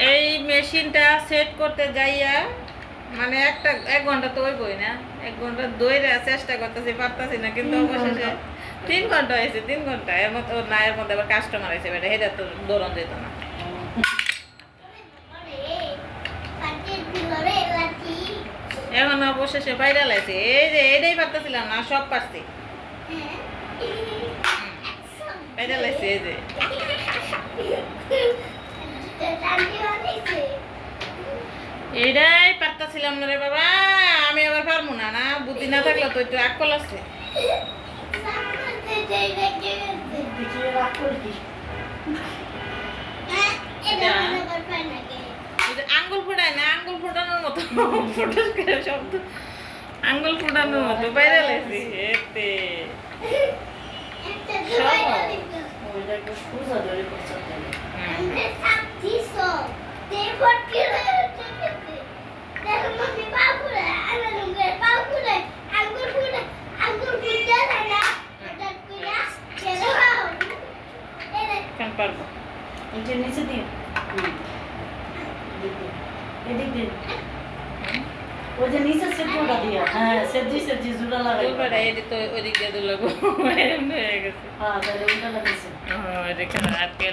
এই মেশিনটা সেট করতে যাইয়া মানে এক ঘন্টা তো হইবই না, 1 ঘন্টা দইরা চেষ্টা করতেছি, পারতাছি না, কিন্তু অবশেষে 3 ঘন্টা হয়েছে। 3 ঘন্টা এর মতো না, এর মধ্যে আবার কাস্টমার আছে, বেটা হেটা তো দৌড়ান যেত না। এখন অবশেষে বাইরে লাইছে, এই যে এটাই পারতেছিলাম না, সব পারছি। বাইরে লাইছে এই যে এইটাই পারতাছিলাম না রে বাবা। আমি আবার পারবো না, না বুদ্ধি না থাকলে তো একটু আকল আছে। আঙ্গুল ফোটায় না, আঙ্গুল ফোটানোর মতো ফোটাস করে শব্দ, আঙ্গুল ফোটানোর মতো বাইরে লাইছি এতে পারবো। নিচে দিন, এদিক দিন, ওই যে নিচে সেদ্ধটা দিয়া, হ্যাঁ সেদ্ধি সেদ্ধি জুড়া লাগাই, এটি তো ওই দিক দিয়ে লাগবো, হয়ে গেছে। হ্যাঁ তাহলে ওইটা লাগাইছে। ও এটা আটকে